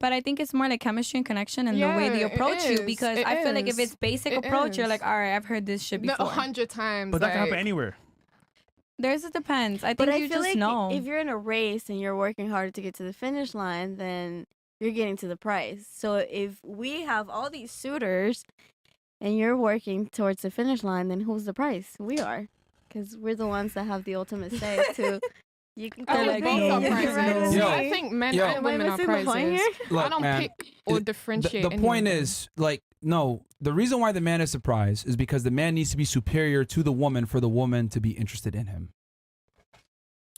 But I think it's more like chemistry and connection and the way they approach you, because I feel like if it's basic approach, you're like, all right, I've heard this shit before. 100 times. But that can happen anywhere. There's it depends. I think you just like know. If you're in a race and you're working hard to get to the finish line, then you're getting to the prize. So if we have all these suitors and you're working towards the finish line, then who's the prize? We are. Because we're the ones that have the ultimate say to... You can I think both are prizes. I think men and women are prizes. Look, I don't pick or differentiate. The point is, like, no, the reason why the man is the prize is because the man needs to be superior to the woman for the woman to be interested in him.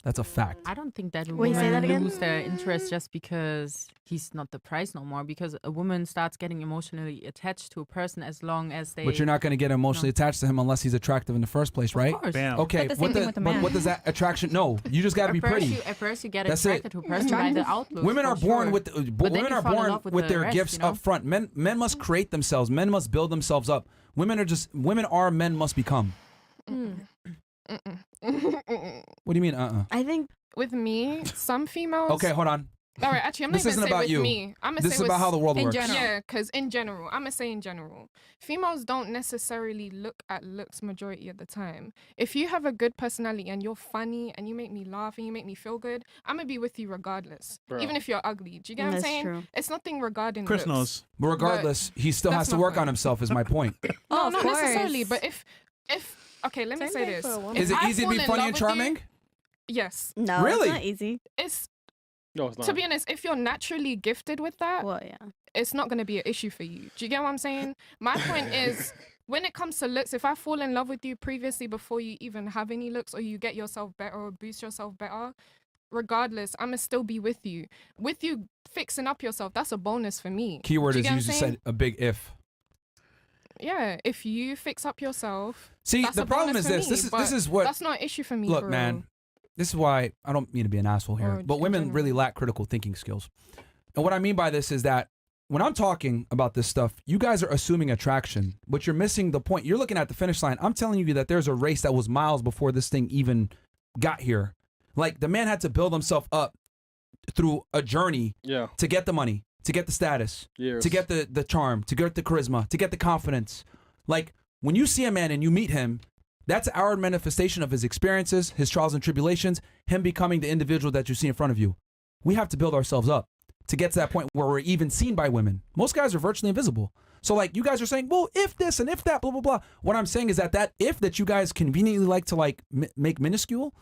That's a fact. I don't think that Wait, say that again? lose their interest just because he's not the prize no more. Because a woman starts getting emotionally attached to a person as long as they. But you're not going to get emotionally attached to him unless he's attractive in the first place, right? Of course. Bam. Okay, But the same thing with the man. what does that attraction? No, you just got to be pretty. At first, you get That's attracted it. to a person by the outlook. Women are for born sure. with But then women you are fall in born love with with their the rest, gifts you know? up front. Men must create themselves. Men must build themselves up. Women are men must become. What do you mean? I think with me, some females. Okay, hold on. All right, actually, I'm not This even isn't saying about with you. me. I'm gonna This say is with about how the world in works. general. Yeah, because in general, I'm gonna say in general, females don't necessarily look at looks majority of the time. If you have a good personality and you're funny and you make me laugh and you make me feel good, I'm gonna be with you regardless, even if you're ugly. Do you get what I'm That's saying? true. It's nothing regarding Chris looks. knows. But regardless, he still has that's to my work point. on himself. Is my point. No, of not course. necessarily. But if okay, let me say this. Is it easy to be funny and charming? Yes. no, Really? it's not easy. It's No, it's not. to be honest, if you're naturally gifted with that, Well, yeah. it's not going to be an issue for you. Do you get what I'm saying? My point is, when it comes to looks, if I fall in love with you previously before you even have any looks, or you get yourself better or boost yourself better, regardless, I'm going to still be with you. With you fixing up yourself, that's a bonus for me. Keyword Do is get you what I'm just saying? said a big if. Yeah, if you fix up yourself, See, that's the a problem bonus is for this. me, This but is what. that's not an issue for me. Look, for man. real. This is why I don't mean to be an asshole here, Or but in women general. really lack critical thinking skills. And what I mean by this is that when I'm talking about this stuff, you guys are assuming attraction, but you're missing the point. You're looking at the finish line. I'm telling you that there's a race that was miles before this thing even got here. Like, the man had to build himself up through a journey to get the money, to get the status, to get the charm, to get the charisma, to get the confidence. Like, when you see a man and you meet him, that's our manifestation of his experiences, his trials and tribulations, him becoming the individual that you see in front of you. We have to build ourselves up to get to that point where we're even seen by women. Most guys are virtually invisible. So, like, you guys are saying, well, if this and if that, blah, blah, blah. What I'm saying is that if that you guys conveniently like to, like, make minuscule,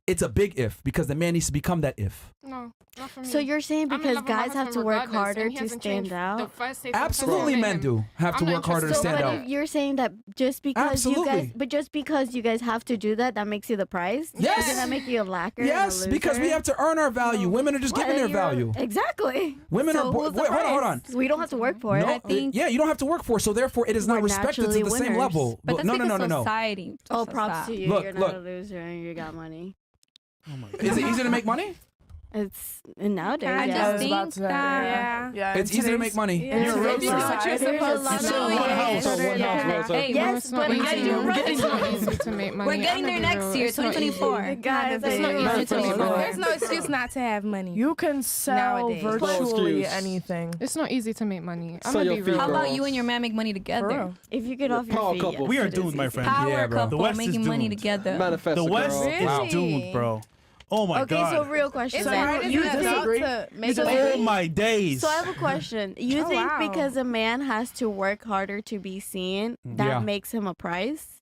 it's a big if, because the man needs to become that if. No, not for me. So you're saying I'm in because love with my guys have to husband work regardless, harder and he to hasn't stand changed the out? first day since I Absolutely, met men him. do have to I'm not work harder to interested. stand but out. if you're saying that just because you guys, Absolutely. just because you guys have to do that, that makes you the prize? Yes. Doesn't that make you a lacker? and a Yes, because we loser? have to earn our value. Women are just Well, giving their you're- value. Exactly. Women So are. who's the Wait, hold on, hold prize? on. We don't have to work for it. No, I think- yeah, you don't have to work for it, so therefore it is not We're respected to naturally the same winners. level. But that's no, like a no. society. Oh, just props that. to you. Look, you're look. not a loser and you got money. Oh my God. Is it easy to make money? It's nowadays. I yeah. just think that. Yeah, It's easy to make money. In You're today's right. society, There's a lot it's of not ways. one house. So one house, well, so- Hey, Yes, It's not but easy. I do It's not easy to make money. We're getting I'm there gonna be next real. year, It's not easy. 2024. Guys, It's not easy to make money. There's no excuse not to have money. You can sell Nowadays. virtually excuse. anything. It's not easy to make money. I'm Sell gonna your be feet, real. How girl. about you and your man make money For together? real. if you get off your power feet, couple. yes, We are it is doomed, my easy. friend. Power Yeah, bro. couple The West is making money doomed. together. Manifest The it, West girl. is Wow. doomed, bro. Oh my Okay, God. so real question. It's then. hard as You an think- adult to make So- Oh money. my days. So I have a question. You Oh, think wow. because a man has to work harder to be seen, that Yeah. makes him a prize?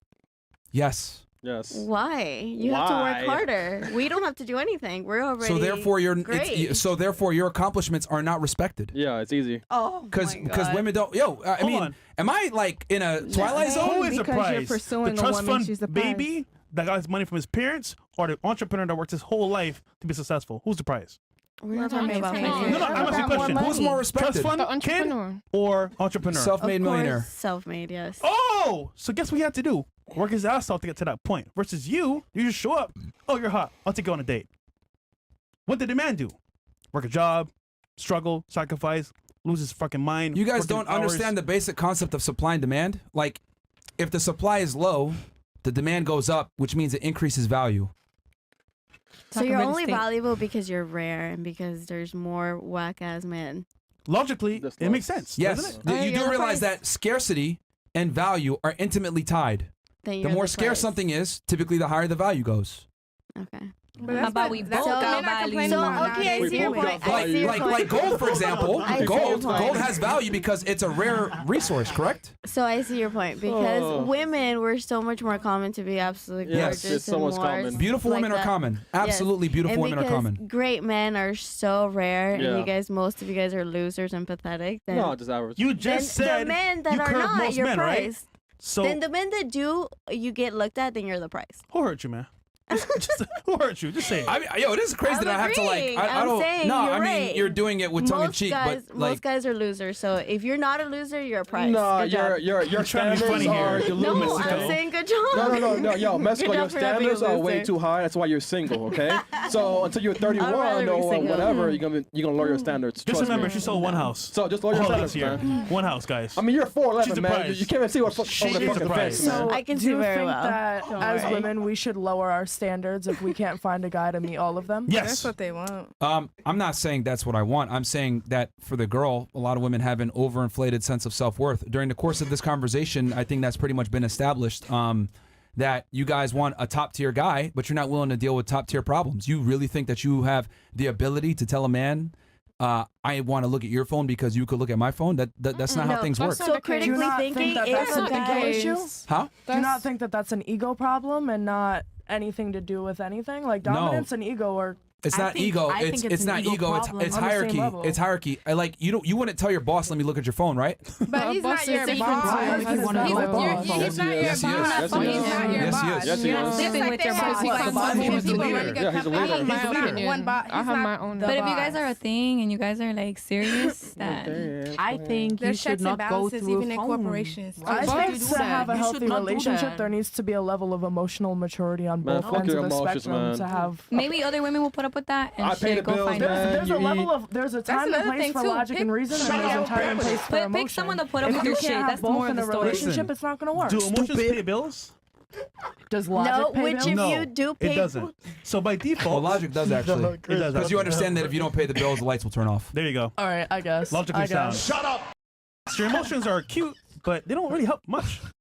Yes. Yes. Why? You have to Why? work harder. We don't have to do anything. We're already So therefore, great. so therefore your accomplishments are not respected. Yeah, it's easy. Oh, Because my God. women don't. I Hold mean, on. am I like in a Twilight Who Zone? is the Because you're prize? pursuing the a trust woman, fund she's the prize. baby that got his money from his parents, or the entrepreneur that worked his whole life to be successful? Who's the prize? We're not talking about entrepreneur. finance. No, I'm asking a question. Who's more Trust respected? fund The kid entrepreneur. or entrepreneur? Self-made millionaire. Self-made, yes. Oh, so guess what he had to do? Work his ass off to get to that point. Versus you just show up. Oh, you're hot. I'll take you on a date. What did the man do? Work a job, struggle, sacrifice, lose his fucking mind. You guys working don't hours. understand the basic concept of supply and demand. Like, if the supply is low, the demand goes up, which means it increases value. So Talking you're real only estate. valuable because you're rare and because there's more whack-ass men. logically, it makes sense. Yes, doesn't it? you do realize that scarcity and value are intimately tied. The more scarce something is, typically the higher the value goes. Okay. How about we both got value? So, okay, I see your point. Like gold, for example. I see your Gold point. has value because it's a rare resource, correct? So I see your point because women were so much more common to be absolutely Yes, gorgeous. it's so and much more common. Beautiful like women are that. common. Absolutely beautiful And women are because common. great men are so rare, Yeah. and you guys, most of you guys are losers and pathetic. Then, No, just average. You then just the said men that you are curb not, most you're men, right? priced. So Then the men that do, you get looked at, then you're the price. who hurt you, man? Who hurt you? Just say it. I mean, yo, it is crazy I'm that I have to like. agreeing. I I'm don't. saying No, you're I mean right. you're doing it with tongue in Most cheek, guys, but like. most guys are losers. So if you're not a loser, you're a price. No, Good job. your trying to be standards funny are here. No, delusional. I'm saying good job. No, yo, Mexico, Good your job for not being a standards are way loser. too high. That's why you're single, okay? So until you're 31 rather be or single. whatever, you're gonna lower your standards. Just Trust remember, me. she sold one house. So just lower your All standards, this year. man. One house, guys. I mean, you're 4'11", She's a man. prize. You can't even see what over the She's fucking a fence, prize. man. I can do see you very think well. that Don't as worry. women we should lower our standards if we can't find a guy to meet all of them? Yes. That's what they want. I'm not saying that's what I want. I'm saying that for the girl, a lot of women have an overinflated sense of self-worth. During the course of this conversation, I think that's pretty much been established. That you guys want a top-tier guy, but you're not willing to deal with top-tier problems. You really think that you have the ability to tell a man, I want to look at your phone because you could look at my phone? That's not how No, things that's work. not So the case. Do you critically not thinking, think that if that's a an ego guy issue? Huh? Do you not think that that's an ego problem and not anything to do with anything? Like dominance and ego are It's I not think- ego. I It's think it's an not ego ego. It's problem. it's On the same hierarchy. level. It's hierarchy. You wouldn't tell your boss, let me look at your phone, right? But he's not your bosses boss. different He's too. If you wanna he's know your- my he's boss. not your Yes, he is. boss. Yes, he He's is. not your Yes, he boss. is. Yes, he You're not is. sleeping Just with like your they boss. have Like, one some boss, people he's the running leader. a Yeah, he's the company, leader. he's He's the not leader. one boss. I He's have not my own. the But if you guys boss. are a thing and you guys are like serious, then I think you There's should checks and not go balances through even a in phone. corporations. Why I would think you do to that? have a You should healthy not do relationship, that. there needs to be a level of emotional maturity on Man, both fuck ends your of the emotions, spectrum man. to have. maybe other women will put up with that and I pay the shit, go bills, find man. out. There's a you level eat. of there's a time and another place thing, for too. logic and Pick reason, and somebody there's a else time and with place it. for Pick emotion. someone to put up If with you your can't shit. have That's both more in of a the story. relationship, it's not gonna work. Do emotions pay bills? Does logic No, pay which bills? if No, you do it pay, doesn't. So by Well, default, logic does actually. it does. Because you understand that if you don't pay the bills, the lights will turn off. There you go. All right, I guess. Logically I sound. guess. Shut up. Your emotions are cute, but they don't really help much.